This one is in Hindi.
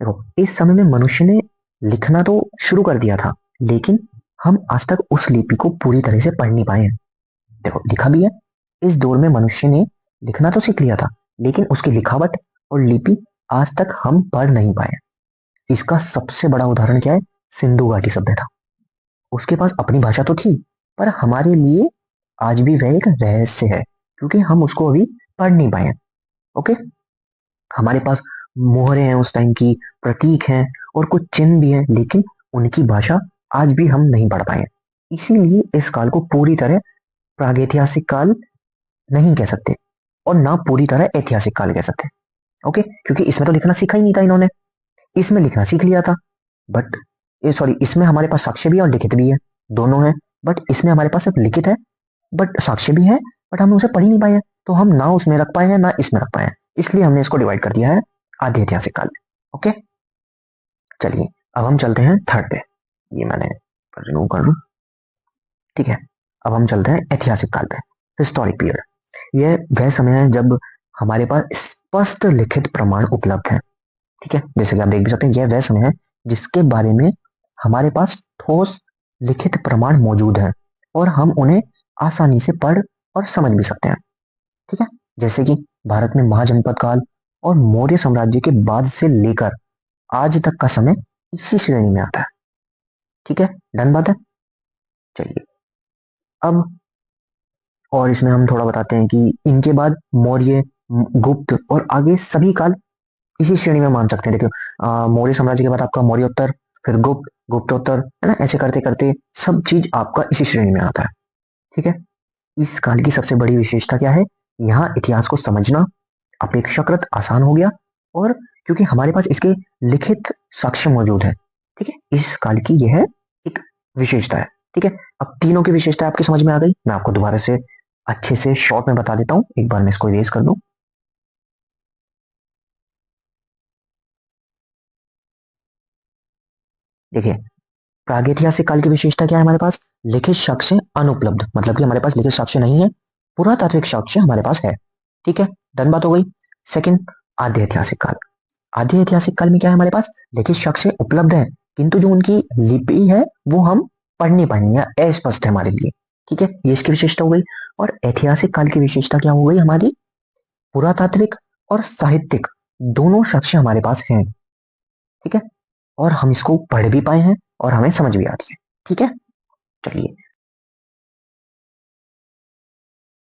देखो, इस समय में मनुष्य ने लिखना तो शुरू कर दिया था, लेकिन हम आज तक उस लिपि को पूरी तरह से पढ़ नहीं पाए हैं। देखो, लिखा भी है। इस दौर में मनुष्य ने लिखना तो सीख लिया था, लेकिन उसकी लिखावट और लिपि आज तक हम पढ़ नहीं पाए। इसका सबसे बड़ा उदाहरण क्या है? सिंधु घाटी सभ्यता। उसके पास अपनी भाषा तो थी, पर हमारे लिए आज भी वह एक रहस्य है, क्योंकि हम उसको अभी पढ़ नहीं पाए हैं। ओके। हमारे पास मोहरे हैं उस टाइम की, प्रतीक हैं और कुछ चिन्ह भी हैं, लेकिन उनकी भाषा आज भी हम नहीं पढ़ पाए हैं। इसीलिए इस काल को पूरी तरह प्रागैतिहासिक काल नहीं कह सकते, और ना पूरी तरह ऐतिहासिक काल कह सकते। ओके, क्योंकि इसमें तो लिखना सीखा ही नहीं था इन्होंने। इसमें लिखना सीख लिया था, बट सॉरी, इसमें हमारे पास साक्ष्य भी है और लिखित भी है, दोनों है। बट इसमें हमारे पास सिर्फ लिखित है, बट साक्ष्य भी है, बट हम उसे पढ़ ही नहीं पाए हैं, तो हम ना उसमें रख पाए हैं ना इसमें रख पाए हैं। इसलिए हमने इसको डिवाइड कर दिया है आधे ऐतिहासिक काल में। ओके, चलिए अब हम चलते हैं थर्ड पे। ये मैंने रिमूव कर लूं। ठीक है, अब हम चलते हैं ऐतिहासिक काल पे, हिस्टोरिक पीरियड। यह वह समय है जब हमारे पास स्पष्ट लिखित प्रमाण उपलब्ध है। ठीक है, जैसे कि आप देख भी सकते हैं, यह वह समय है जिसके बारे में हमारे पास ठोस लिखित प्रमाण मौजूद है, और हम उन्हें आसानी से पढ़ और समझ भी सकते हैं। ठीक है, जैसे कि भारत में महाजनपद काल और मौर्य साम्राज्य के बाद से लेकर आज तक का समय इसी श्रेणी में आता है। ठीक है, डन बात है। चलिए अब, और इसमें हम थोड़ा बताते हैं कि इनके बाद मौर्य, गुप्त और आगे सभी काल इसी श्रेणी में मान सकते हैं। देखिए, मौर्य साम्राज्य के बाद आपका मौर्योत्तर, फिर गुप्त, गुप्तोत्तर, है ना, ऐसे करते करते सब चीज आपका इसी श्रेणी में आता है। ठीक है, इस काल की सबसे बड़ी विशेषता क्या है? यहाँ इतिहास को समझना अपेक्षाकृत आसान हो गया, और क्योंकि हमारे पास इसके लिखित साक्ष्य मौजूद है। ठीक है, इस काल की यह एक विशेषता है। ठीक है, अब तीनों की विशेषता आपकी समझ में आ गई। मैं आपको दोबारा से अच्छे से शॉर्ट में बता देता हूँ। एक बार मैं इसको इरेज कर दूं। देखिए, प्रागैतिहासिक काल की विशेषता क्या है? हमारे पास लिखित साक्ष्य अनुपलब्ध, मतलब कि हमारे पास लिखित साक्ष्य नहीं है, पुरातात्विक साक्ष्य हमारे पास है। ठीक है, डन बात हो गई। सेकंड, आद्य ऐतिहासिक काल। आद्य ऐतिहासिक काल में क्या है? हमारे पास लिखित साक्ष्य उपलब्ध है, किंतु जो उनकी लिपि है वो हम पढ़ नहीं पाएंगे या अस्पष्ट है हमारे लिए। ठीक है, ये इसकी विशेषता हो गई। और ऐतिहासिक काल की विशेषता क्या हो गई हमारी? पुरातात्विक और साहित्यिक दोनों साक्ष्य हमारे पास हैं। ठीक है, और हम इसको पढ़ भी पाए हैं और हमें समझ भी आती है। ठीक है, चलिए